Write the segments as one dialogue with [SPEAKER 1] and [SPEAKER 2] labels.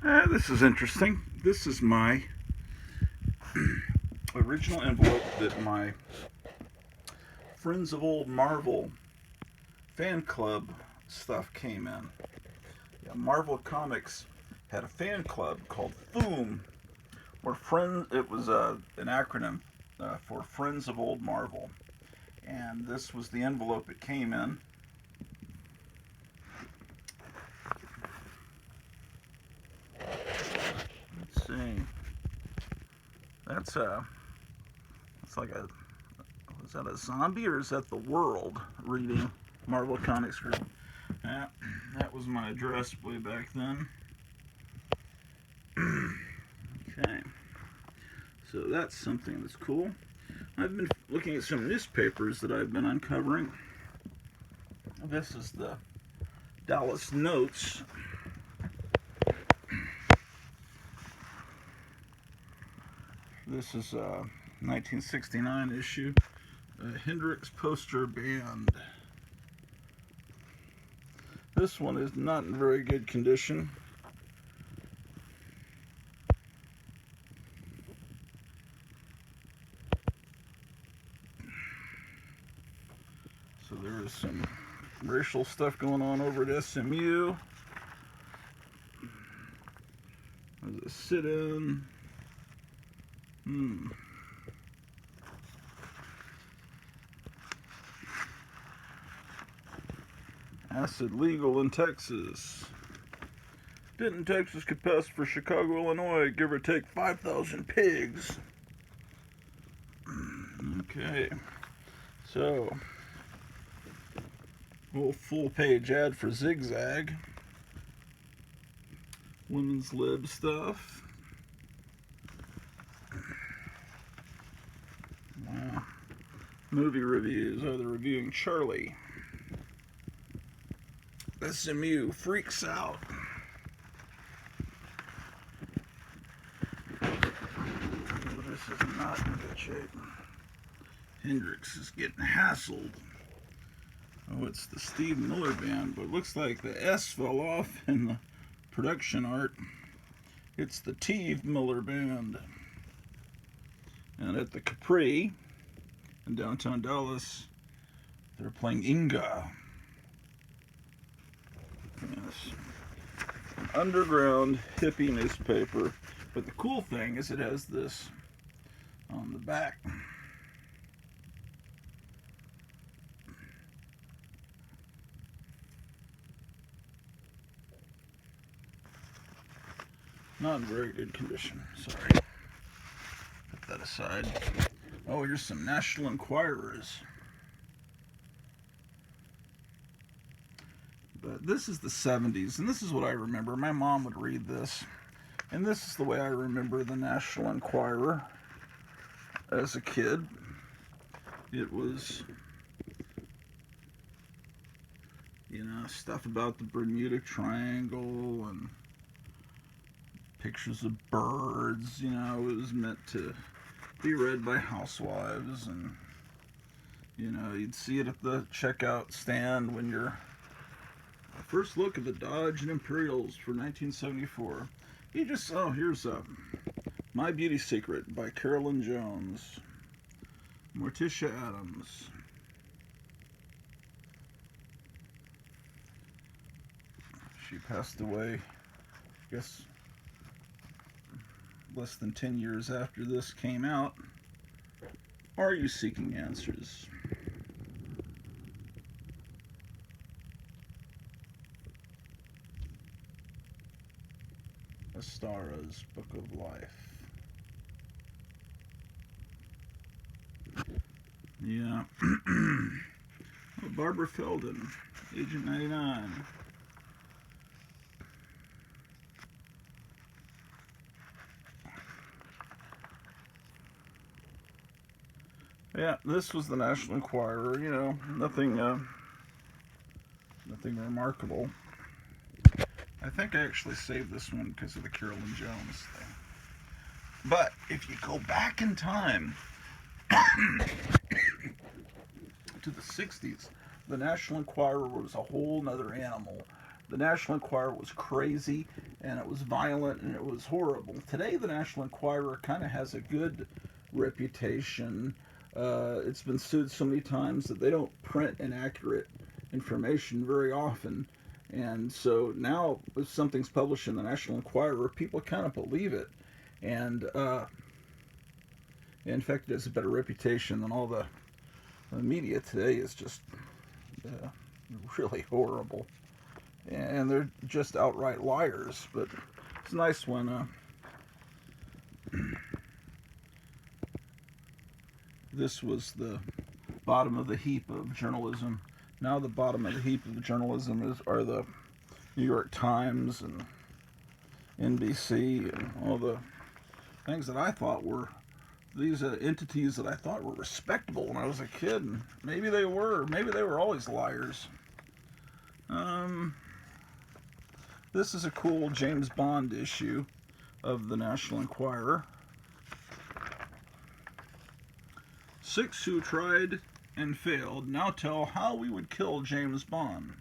[SPEAKER 1] This is interesting. This is my original envelope that my Friends of Old Marvel fan club stuff came in. Yeah, Marvel Comics had a fan club called FOOM, where friends. It was an acronym for Friends of Old Marvel, and this was the envelope it came in. Let's see. That's it's like a. Is that a zombie or is that the world reading Marvel Comics Group? Yeah, that was my address way back then. Okay, so that's something that's cool. I've been looking at some newspapers that I've been uncovering. This is the Dallas Notes. This is a 1969 issue. Hendrix poster band. This one is not in very good condition. So there is some racial stuff going on over at SMU. There's a sit-in. Acid legal in Texas. Denton, Texas could pass for Chicago, Illinois, give or take 5,000 pigs. Okay. So, whole full page ad for Zigzag. Women's lib stuff. Wow. Movie reviews. Oh, they're reviewing Charlie. SMU freaks out. This is not in good shape. Hendrix is getting hassled. Oh, it's the Steve Miller Band, but it looks like the S fell off in the production art. It's the Steve Miller Band. And at the Capri in downtown Dallas, they're playing Inga. Yes. An underground hippie newspaper. But the cool thing is it has this on the back. Not in very good condition. Sorry. Put that aside. Oh, here's some National Inquirers. But this is the 70s, and this is what I remember. My mom would read this, and this is the way I remember the National Enquirer as a kid. It was, stuff about the Bermuda Triangle and pictures of birds. It was meant to be read by housewives, and you'd see it at the checkout stand when you're first look at the Dodge and Imperials for 1974. Here's My Beauty Secret by Carolyn Jones, Morticia Adams. She passed away, I guess, less than 10 years after this came out. Are you seeking answers? Astara's Book of Life. Yeah. Barbara Feldon, Agent 99. Yeah, this was the National Enquirer. Nothing remarkable. I think I actually saved this one because of the Carolyn Jones thing. But if you go back in time to the 60s, the National Enquirer was a whole nother animal. The National Enquirer was crazy, and it was violent, and it was horrible. Today, the National Enquirer kind of has a good reputation. It's been sued so many times that they don't print inaccurate information very often. And so now, if something's published in the National Enquirer, people kind of believe it. And in fact, it has a better reputation than all the media today. Is just really horrible. And they're just outright liars. But it's nice when this was the bottom of the heap of journalism. Now the bottom of the heap of journalism are the New York Times and NBC and all the things that I thought were these entities that I thought were respectable when I was a kid. And maybe they were. Maybe they were always liars. This is a cool James Bond issue of the National Enquirer. 6 who tried and failed now tell how we would kill James Bond.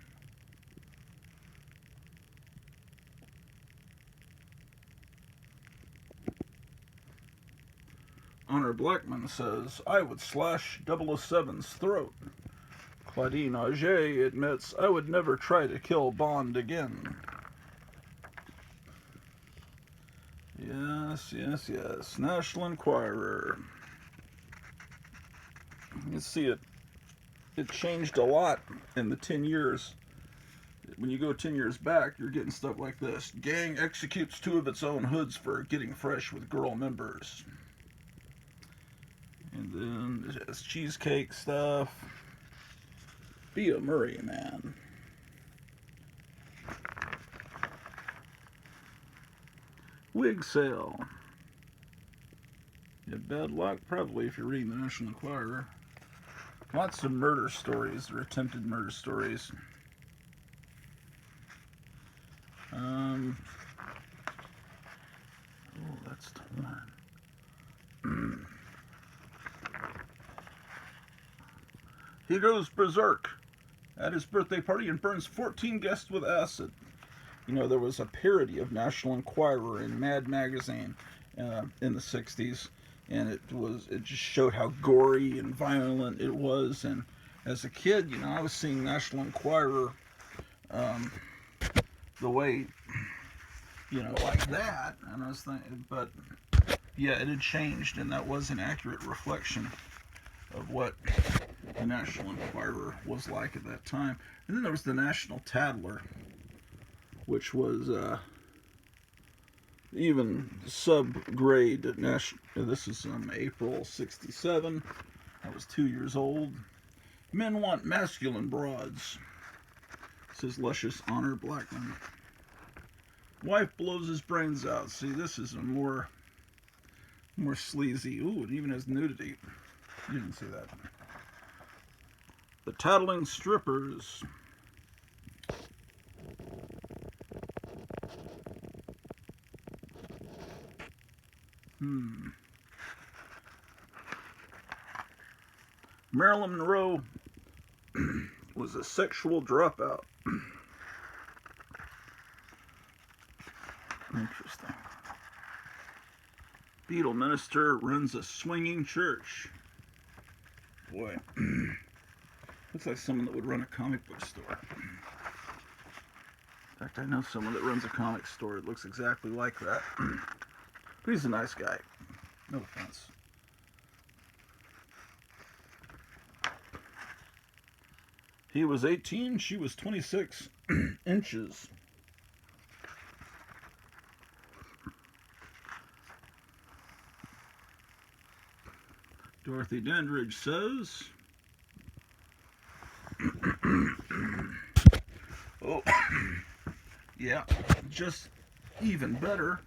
[SPEAKER 1] Honor Blackman says, I would slash 007's throat. Claudine Auger admits, I would never try to kill Bond again. Yes, yes, yes. National Enquirer. You see it. It changed a lot in the 10 years. When you go 10 years back, you're getting stuff like this. Gang executes 2 of its own hoods for getting fresh with girl members. And then it has cheesecake stuff. Be a Murray man. Wig sale. You have bad luck, probably, if you're reading the National Enquirer. Lots of murder stories, or attempted murder stories. Oh, that's torn. He goes berserk at his birthday party and burns 14 guests with acid. You know, there was a parody of National Enquirer in Mad Magazine in the 60s, and it just showed how gory and violent it was. And as a kid, you know, I was seeing National Enquirer the way, you know, like that, and I was thinking, but yeah, it had changed, and that was an accurate reflection of what the National Enquirer was like at that time. And then there was the National Tattler, which was even subgrade national. This is April '67. I was 2 years old. Men want masculine broads, says luscious Honor Blackman. Wife blows his brains out. See, this is a more sleazy. Ooh, it even has nudity. You didn't see that. The Tattling Strippers. Marilyn Monroe was a sexual dropout. Interesting. Beatle minister runs a swinging church. Boy, looks like someone that would run a comic book store. In fact, I know someone that runs a comic store. It looks exactly like that. But he's a nice guy. No offense. He was 18, she was 26 inches. Dorothy Dandridge says, oh, yeah, just even better,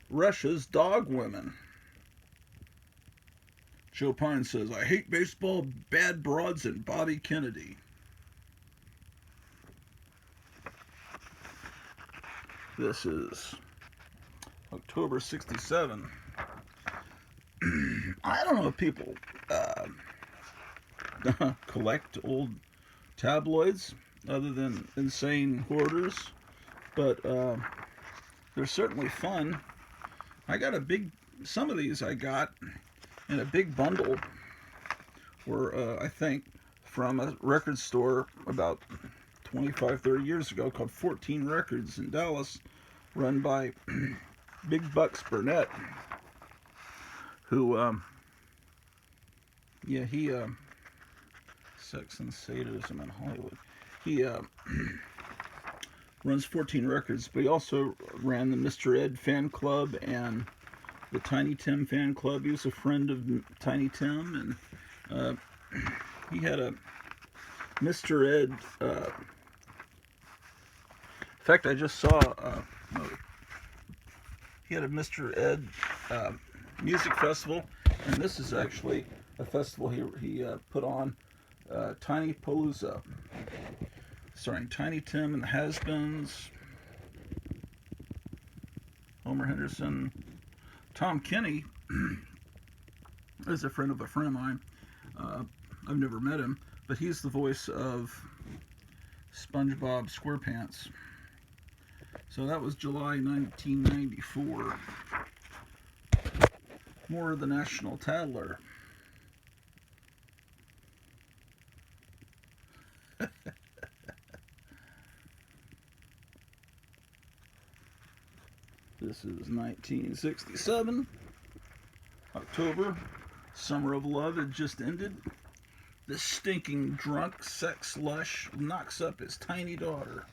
[SPEAKER 1] Russia's dog women. Joe Pine says, I hate baseball, bad broads, and Bobby Kennedy. This is October '67. I don't know if people collect old tabloids. other than insane hoarders, but they're certainly fun. I got some of these I got in a big bundle, or I think from a record store about 25, 30 years ago called 14 Records in Dallas, run by Big Bucks Burnett, who, he, Sex and Sadism in Hollywood. He runs 14 Records, but he also ran the Mr. Ed fan club and the Tiny Tim fan club. He was a friend of Tiny Tim, and he had a Mr. Ed. In fact, I just saw. He had a Mr. Ed music festival, and this is actually a festival he put on, Tiny Palooza, starring Tiny Tim and the Has-Beens, Homer Henderson, Tom Kenny is a friend of mine. I've never met him, but he's the voice of SpongeBob SquarePants. So that was July 1994. More of the National Tattler. This is 1967, October. Summer of Love had just ended. This stinking drunk sex lush knocks up his tiny daughter.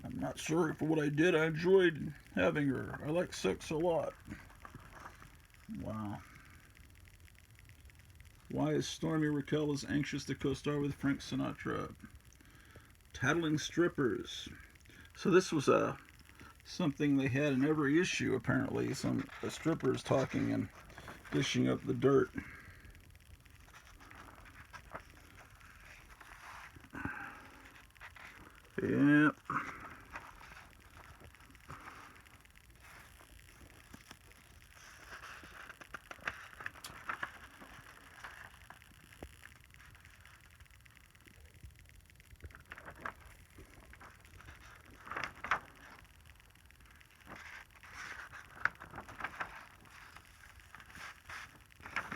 [SPEAKER 1] I'm not sorry for what I did. I enjoyed having her. I like sex a lot. Wow. Why is Stormy Raquel as anxious to co-star with Frank Sinatra? Tattling strippers. So this was something they had in every issue, apparently. Some strippers talking and dishing up the dirt. Yep.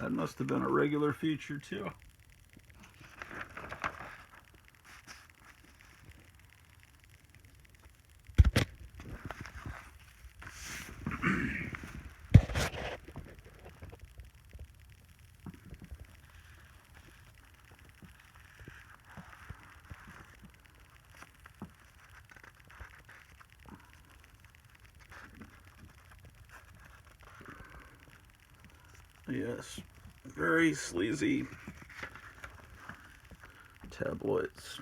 [SPEAKER 1] That must have been a regular feature too. Yes, very sleazy tabloids.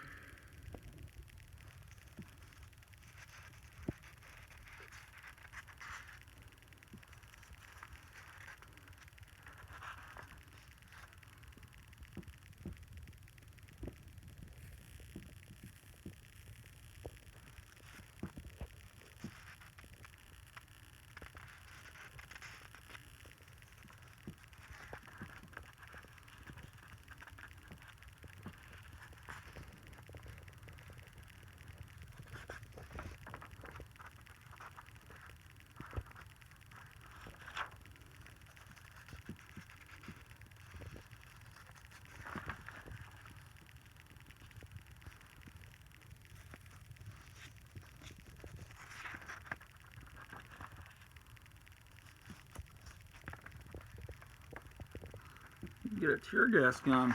[SPEAKER 1] Get a tear gas gun.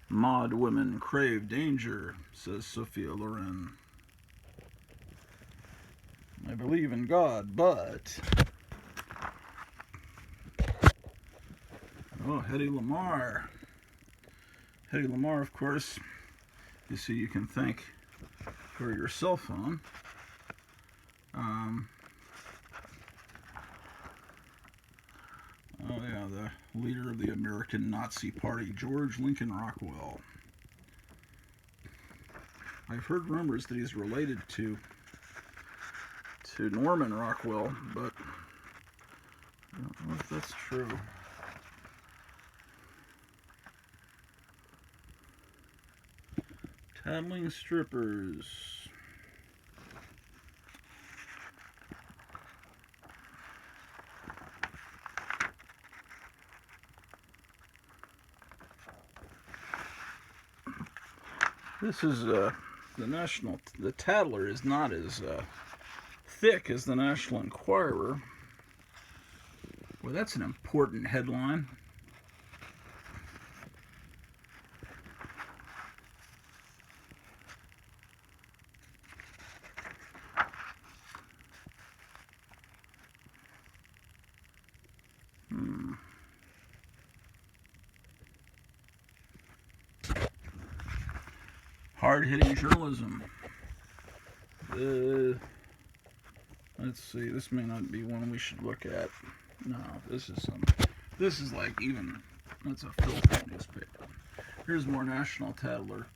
[SPEAKER 1] Mod women crave danger, says Sophia Loren. I believe in God, but... Oh, Hedy Lamarr. Hedy Lamarr, of course, you see you can thank for your cell phone. Oh yeah, the leader of the American Nazi Party, George Lincoln Rockwell. I've heard rumors that he's related to Norman Rockwell, but I don't know if that's true. Tattling strippers. This is the National. The Tattler is not as thick as the National Inquirer. Well, that's an important headline. Hard-hitting journalism. Let's see. This may not be one we should look at. No, this is like even. That's a filthy newspaper. Here's more National Tattler.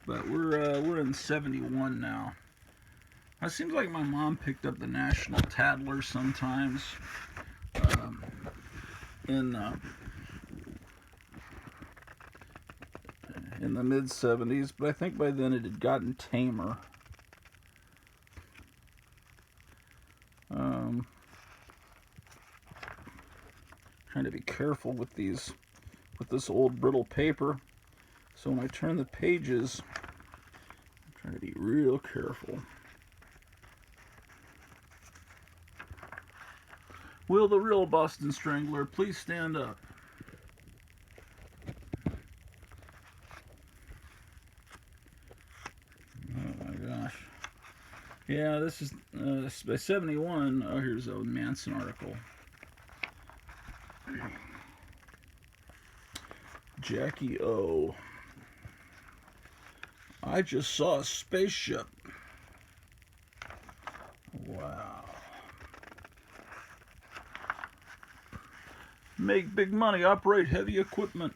[SPEAKER 1] But we're in 71 now. It seems like my mom picked up the National Tattler sometimes. In the mid-70s, but I think by then it had gotten tamer. Trying to be careful with this old brittle paper. So when I turn the pages, I'm trying to be real careful. Will the real Boston Strangler please stand up? Yeah, this is by 71. Oh, here's a Manson article. Jackie O. I just saw a spaceship. Wow. Make big money, operate heavy equipment.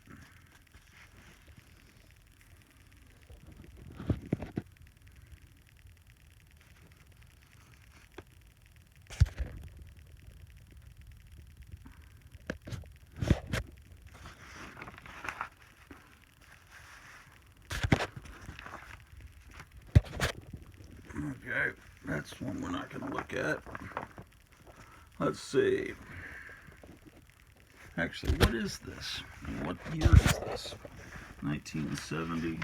[SPEAKER 1] Okay, that's one we're not going to look at. Let's see. Actually, what is this? What year is this? 1970?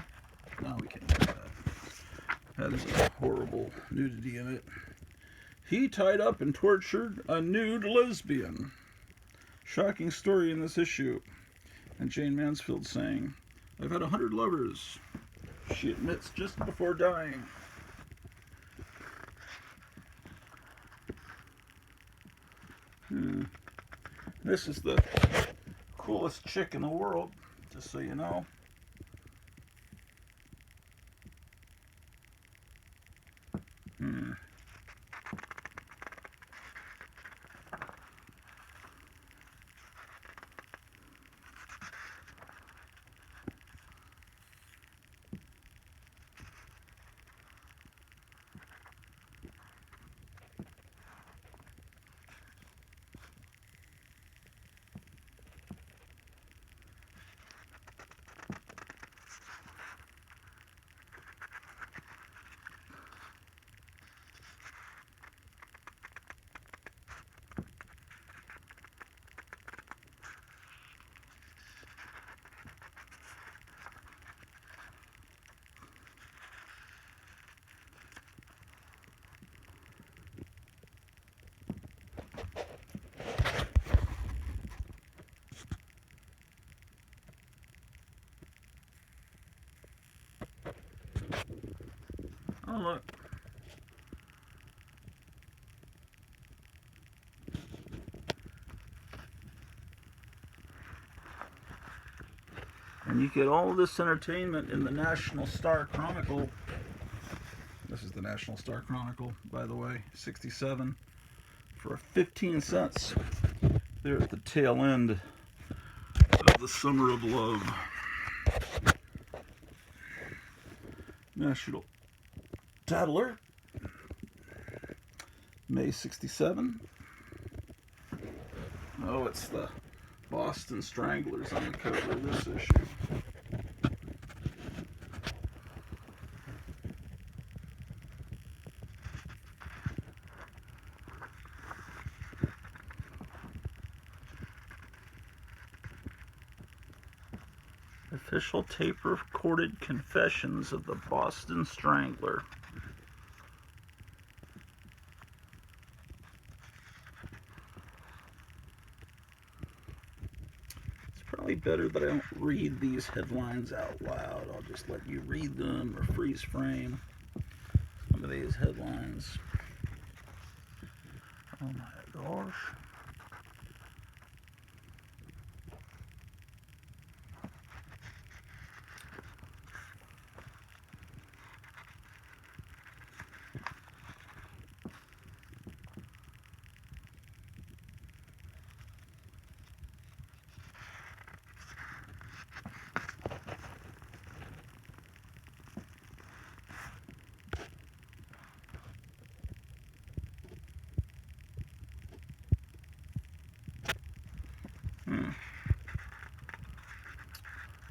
[SPEAKER 1] No, we can't do that. That is a horrible nudity in it. He tied up and tortured a nude lesbian. Shocking story in this issue. And Jane Mansfield saying, I've had 100 lovers. She admits just before dying. This is the coolest chick in the world, just so you know. Oh, look. And you get all this entertainment in the National Star Chronicle. This is the National Star Chronicle, by the way, 67, for 15 cents. They're at the tail end of the Summer of Love. National Tattler, May 67. Oh, it's the Boston Stranglers on the cover of this issue. Official tape-recorded confessions of the Boston Strangler. It's probably better that I don't read these headlines out loud. I'll just let you read them or freeze frame some of these headlines. Oh my gosh.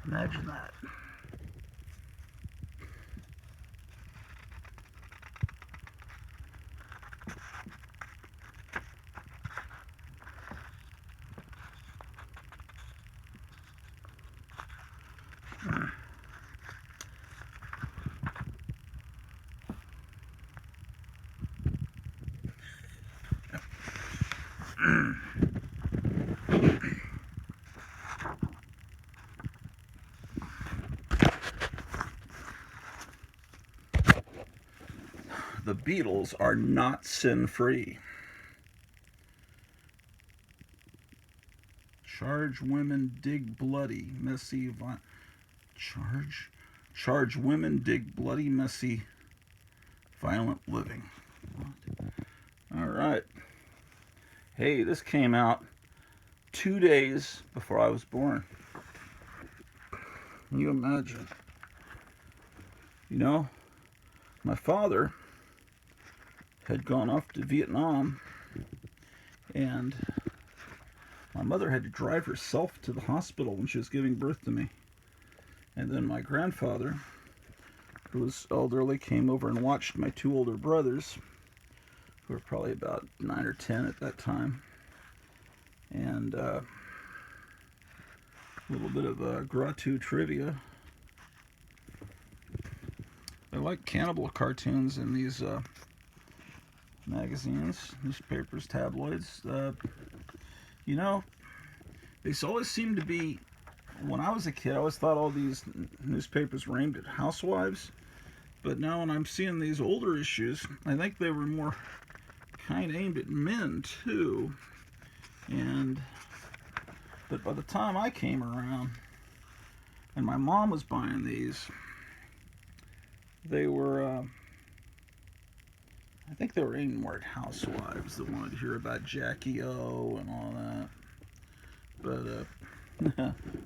[SPEAKER 1] Imagine that. The Beatles are not sin-free. Charge women dig bloody, messy, charge women dig bloody, messy, violent living. All right. Hey, this came out 2 days before I was born. Can you imagine? You know, my father had gone off to Vietnam, and my mother had to drive herself to the hospital when she was giving birth to me. And then my grandfather, who was elderly, came over and watched my 2 older brothers, who were probably about 9 or 10 at that time. And a little bit of Grottu trivia. I like cannibal cartoons in these magazines, newspapers, tabloids. You know, they always seem to be, when I was a kid, I always thought all these newspapers were aimed at housewives. But now when I'm seeing these older issues, I think they were more kind of aimed at men, too. But by the time I came around, and my mom was buying these, they were, I think they were aimed more at housewives that wanted to hear about Jackie O and all that. But,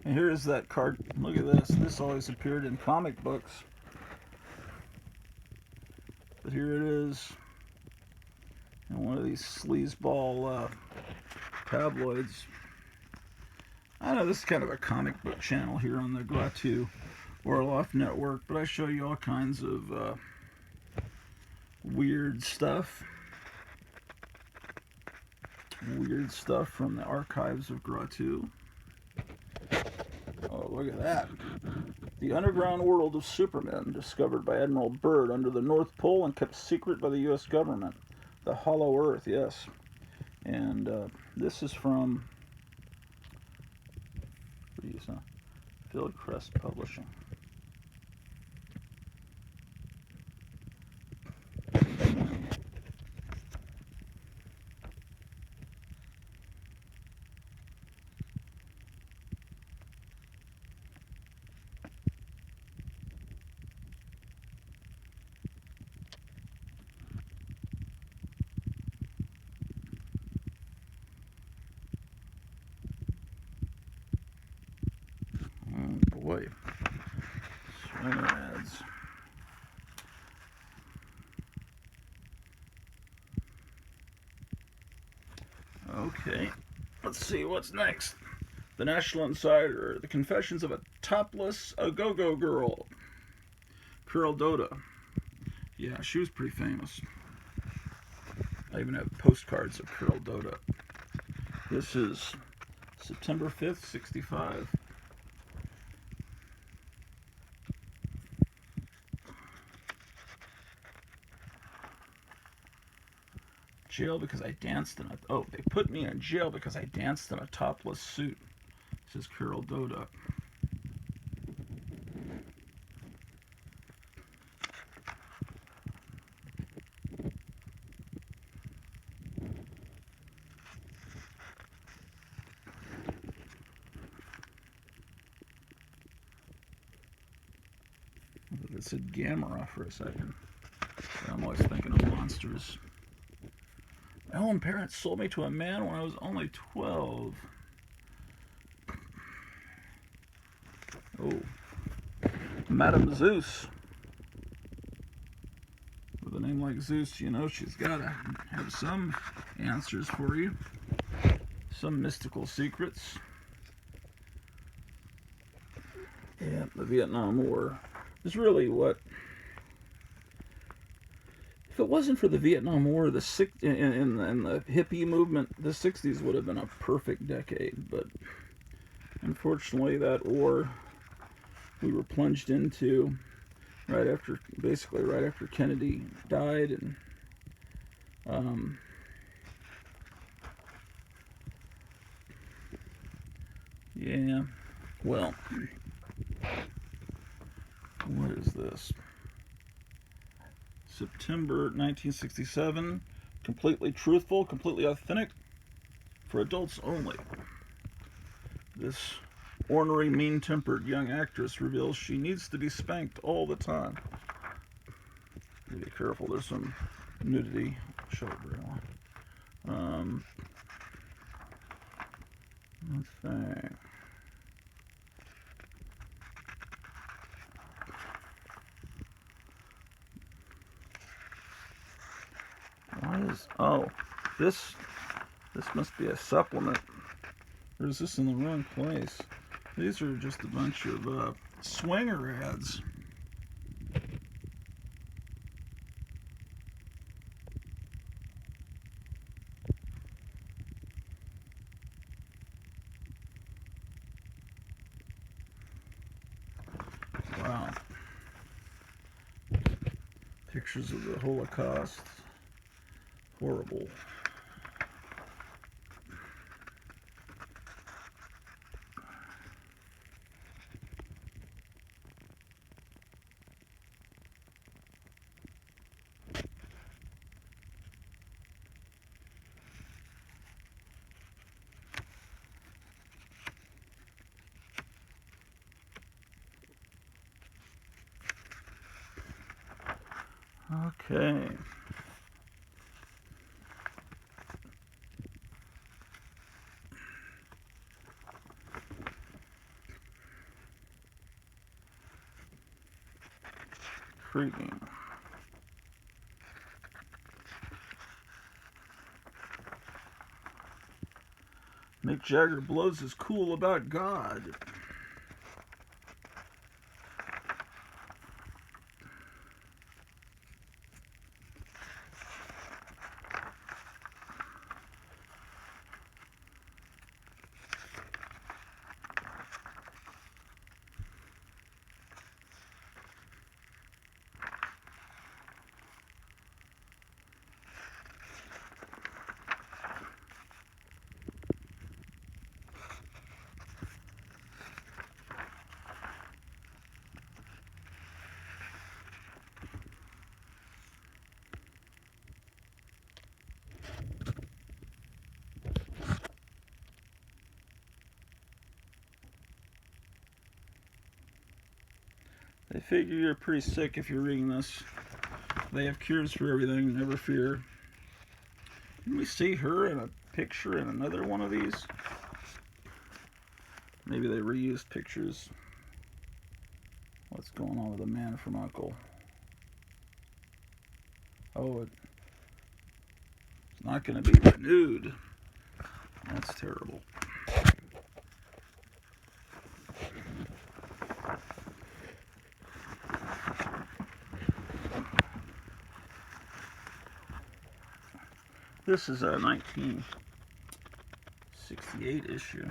[SPEAKER 1] here's that card. Look at this. This always appeared in comic books. But here it is in one of these sleazeball tabloids. I know this is kind of a comic book channel here on the Grottu Orloff Network, but I show you all kinds of weird stuff. Weird stuff from the archives of Grottu. Oh, look at that. The underground world of Superman, discovered by Admiral Byrd under the North Pole and kept secret by the U.S. government. The Hollow Earth, yes. And this is from Fieldcrest Publishing. Oh boy. Okay, let's see what's next. The National Insider, The Confessions of a Topless Go-Go Girl. Carol Doda. Yeah, she was pretty famous. I even have postcards of Carol Doda. This is September 5th, 65. Jail because I danced in a... Oh, they put me in jail because I danced in a topless suit. This is Carol Doda. It said Gamera for a second. I'm always thinking of monsters. My own parents sold me to a man when I was only 12. Oh. Madame Zeus. With a name like Zeus, you know she's got to have some answers for you. Some mystical secrets. Yeah, the Vietnam War is really what... If it wasn't for the Vietnam War, and the hippie movement, the 60s would have been a perfect decade. But unfortunately, that war we were plunged into basically right after Kennedy died, and yeah, well, what is this? September 1967, completely truthful, completely authentic, for adults only. This ornery, mean-tempered young actress reveals she needs to be spanked all the time. Be careful, there's some nudity. Show it very well. Let's see. Oh, this must be a supplement. Or is this in the wrong place? These are just a bunch of swinger ads. Wow. Pictures of the Holocaust. Horrible. Okay. Intriguing. Mick Jagger blows his cool about God. They figure you're pretty sick if you're reading this. They have cures for everything, never fear. Can we see her in a picture in another one of these? Maybe they reused pictures. What's going on with the man from Uncle? Oh, it's not going to be renewed. That's terrible. This is a 1968 issue.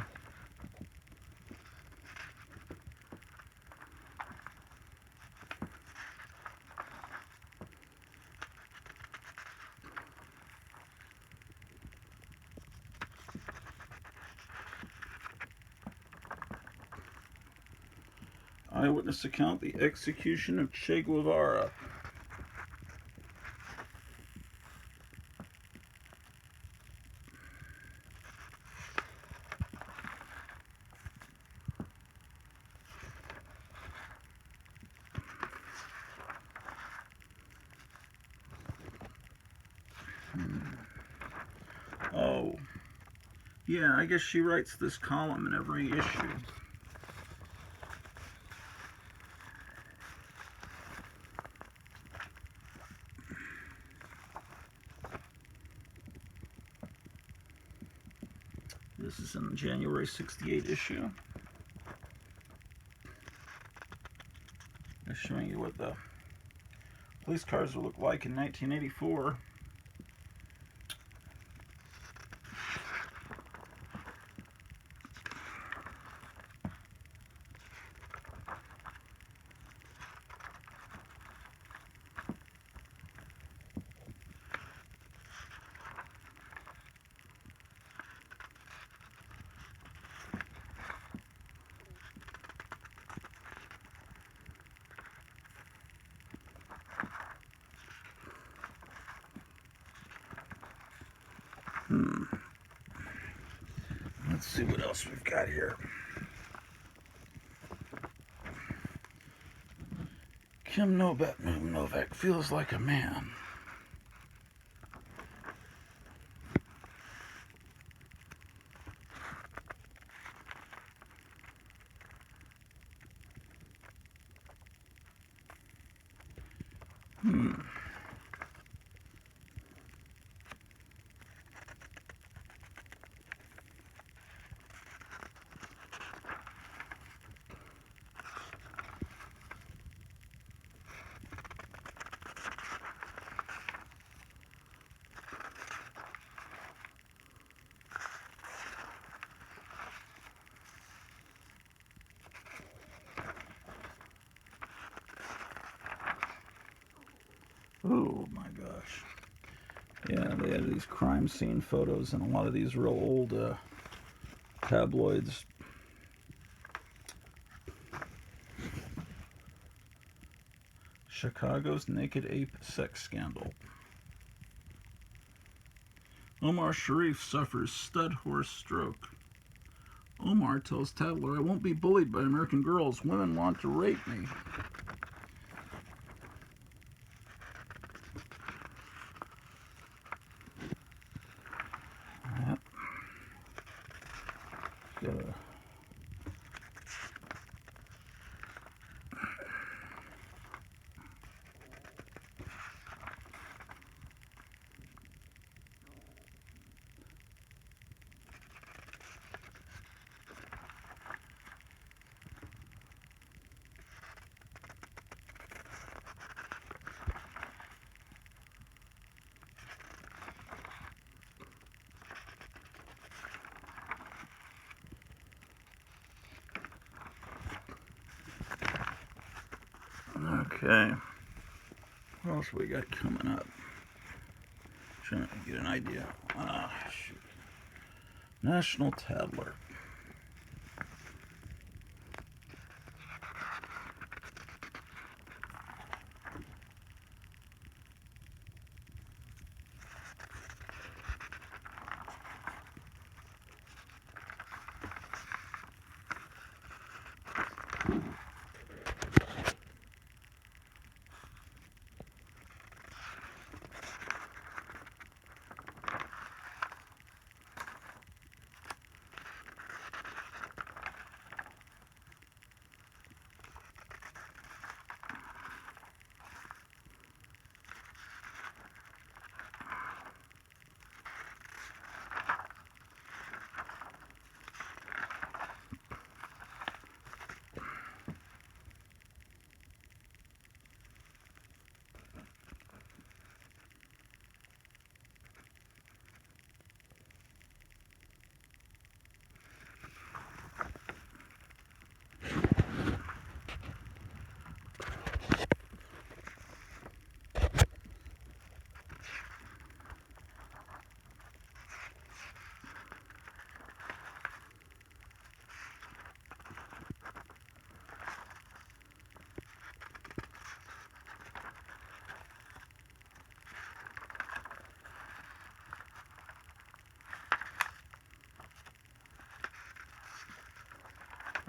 [SPEAKER 1] Eyewitness account, the execution of Che Guevara. Oh, yeah, I guess she writes this column in every issue. This is in the January 68 issue. They're showing you what the police cars will look like in 1984. Let's see what else we've got here. Kim Novak feels like a man. Oh my gosh. Yeah, they had these crime scene photos in a lot of these real old tabloids. Chicago's naked ape sex scandal. Omar Sharif suffers stud horse stroke. Omar tells Tabloid, "I won't be bullied by American girls. Women want to rape me." Yep. Gotta Okay. What else we got coming up? Trying to get an idea. Shoot. National Tattler.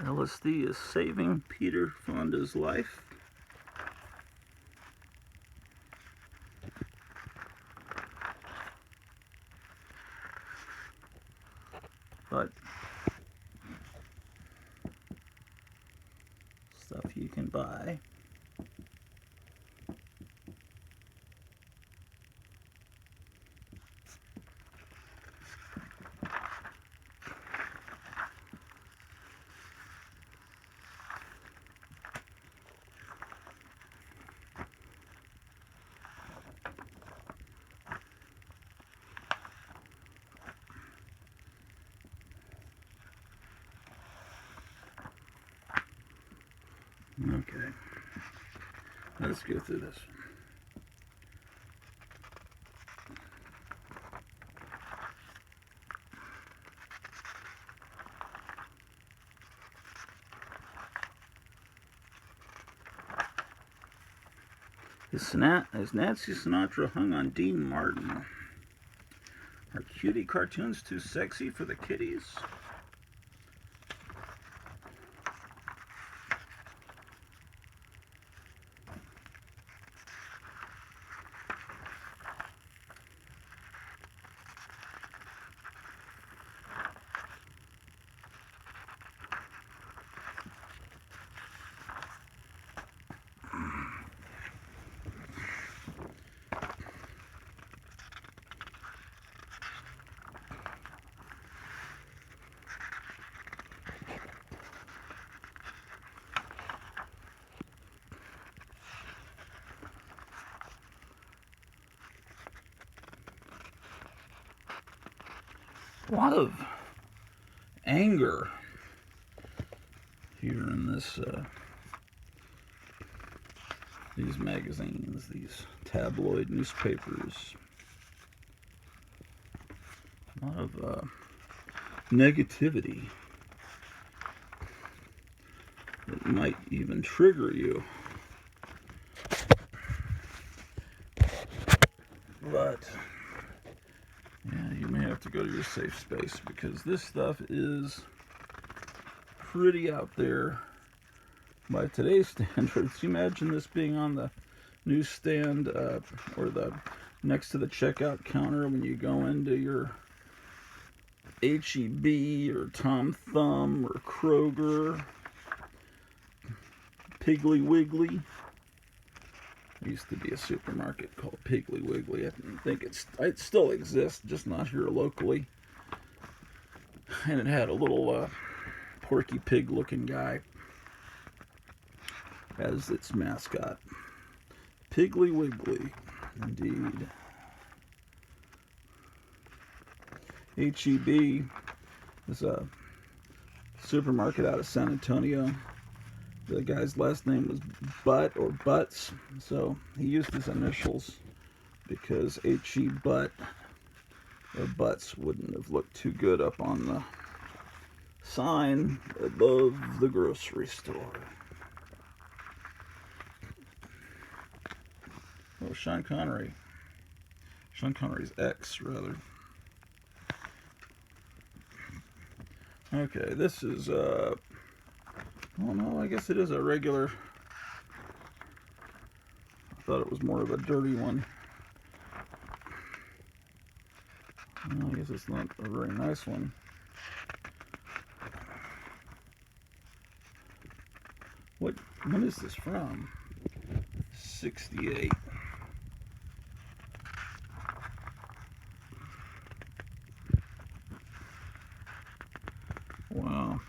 [SPEAKER 1] LSD is saving Peter Fonda's life. But stuff you can buy. Okay, let's go through this. Is Nancy Sinatra hung on Dean Martin? Are cutie cartoons too sexy for the kiddies? A lot of anger here in this these magazines, these tabloid newspapers. A lot of negativity that might even trigger you. But yeah, you may have to go to your safe space because this stuff is pretty out there by today's standards. You imagine this being on the newsstand or the next to the checkout counter when you go into your H-E-B or Tom Thumb or Kroger, Piggly Wiggly. There used to be a supermarket called Piggly Wiggly. I think it still exists, just not here locally. And it had a little Porky Pig looking guy as its mascot. Piggly Wiggly, indeed. H-E-B is a supermarket out of San Antonio. The guy's last name was Butt or Butts, so he used his initials because H-E Butt or Butts wouldn't have looked too good up on the sign above the grocery store. Oh, Sean Connery. Sean Connery's ex, rather. Okay, this is, oh no, I guess it is a regular. I thought it was more of a dirty one. Well, I guess it's not a very nice one. When is this from? 68. Wow.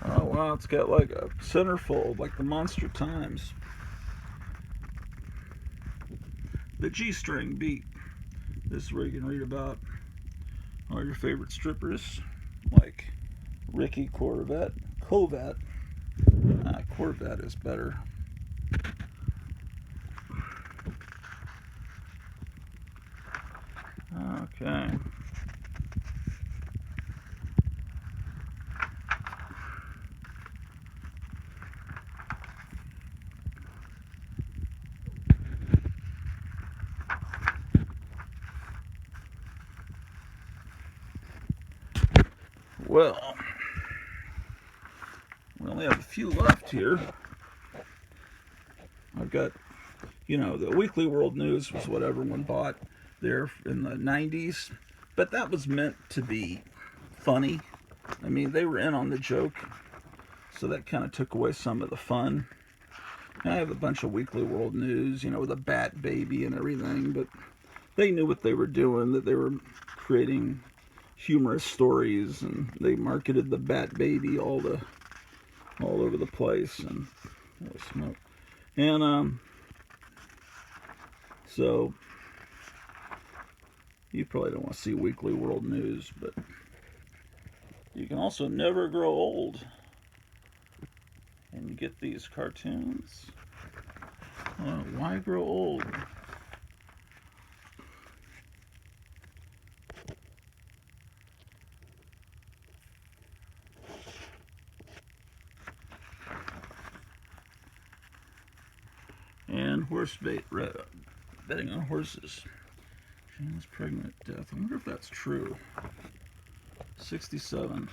[SPEAKER 1] Oh wow, it's got like a centerfold, like the Monster Times. The G-string beat. This is where you can read about all your favorite strippers, like Ricky Corvette. Corvette is better. Okay. Well, we only have a few left here. I've got, the Weekly World News was what everyone bought there in the 90s. But that was meant to be funny. I mean, they were in on the joke. So that kind of took away some of the fun. I have a bunch of Weekly World News, with a bat baby and everything. But they knew what they were doing, that they were creating humorous stories. And they marketed the bat baby all over the place. And smoke. And so you probably don't want to see Weekly World News, but you can also never grow old. And you get these cartoons. Why grow old? And horse betting on horses. Jane's pregnant death. I wonder if that's true. 67.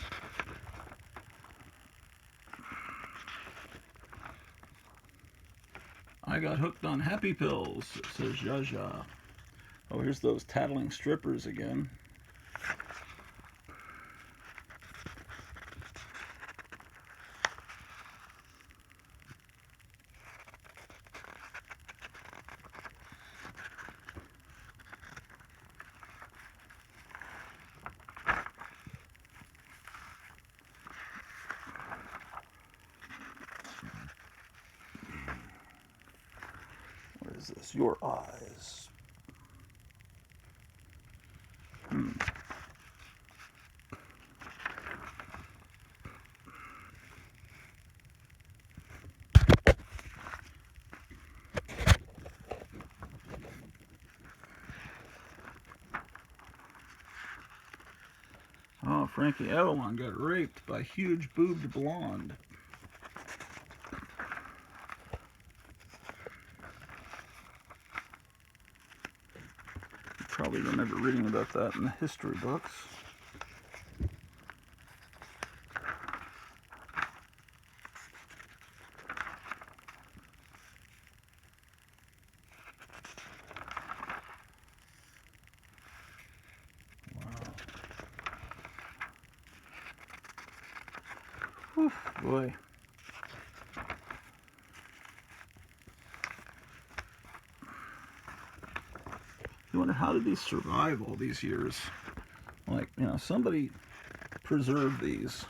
[SPEAKER 1] I got hooked on happy pills, says Jaja. Oh, here's those tattling strippers again. What is this? Your eyes. Oh, Frankie Avalon got raped by huge-boobed blonde. You probably remember reading about that in the history books. Whew, boy. You wonder, how did these survive all these years? Like, somebody preserved these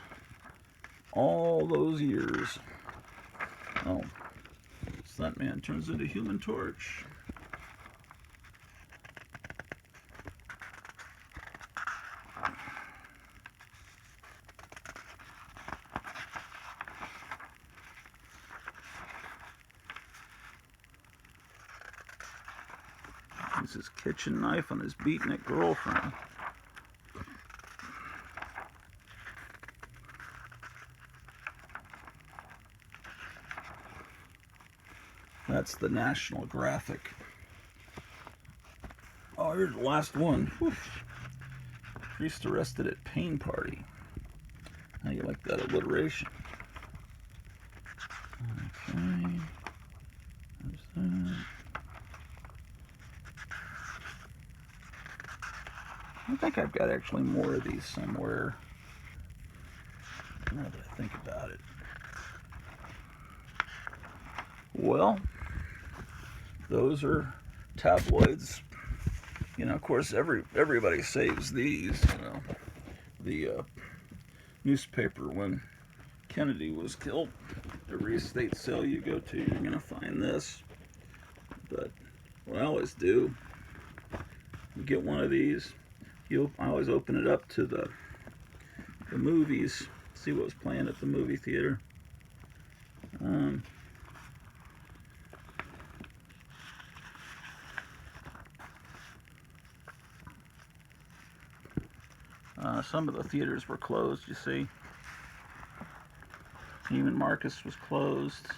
[SPEAKER 1] all those years. Oh, so that man turns into Human Torch. Uses his kitchen knife on his beatnik girlfriend. That's the National Graphic. Oh, here's the last one. Whew. Priest arrested at pain party. How you like that alliteration? Okay. There's that. I think I've got actually more of these somewhere. Now that I think about it. Well, those are tabloids. Of course, everybody saves these. The newspaper when Kennedy was killed. Every estate sale you go to, you're gonna find this. But what I always do, you get one of these. I always open it up to the movies. See what was playing at the movie theater. Some of the theaters were closed, you see. Neiman Marcus was closed.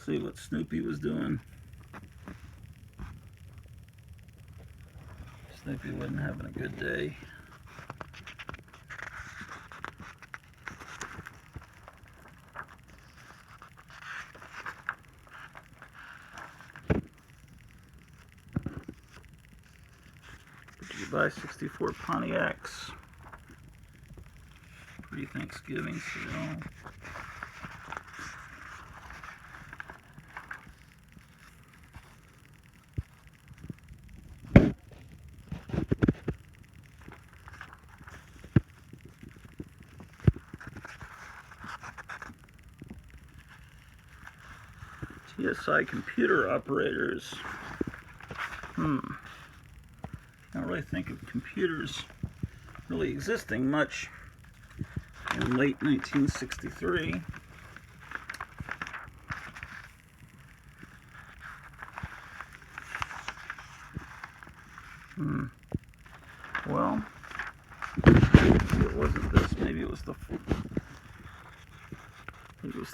[SPEAKER 1] See what Snoopy was doing. Snoopy wasn't having a good day. Did you buy 64 Pontiacs? Pre-Thanksgiving sale. TSI computer operators. I don't really think of computers really existing much in late 1963. Well, maybe it wasn't this. Maybe it was the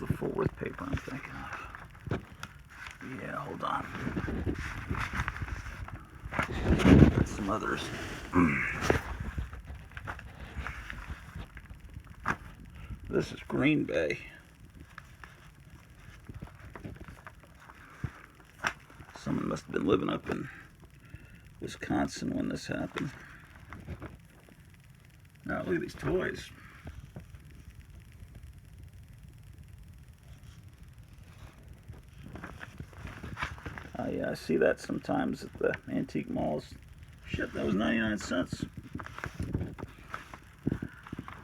[SPEAKER 1] Fort Worth paper I'm thinking of. Yeah, hold on. Got some others. This is Green Bay. Someone must have been living up in Wisconsin when this happened. Now look at these toys. Yeah, I see that sometimes at the antique malls. Shit, that was 99 cents.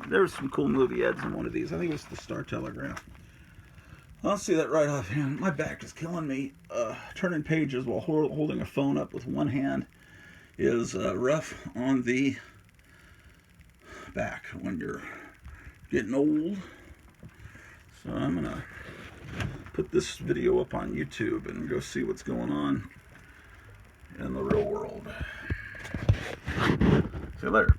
[SPEAKER 1] There was some cool movie ads in one of these. I think it was the Star Telegraph. I don't see that right offhand. My back is killing me. Turning pages while holding a phone up with one hand is rough on the back when you're getting old. So I'm going to put this video up on YouTube and go see what's going on in the real world. See you later.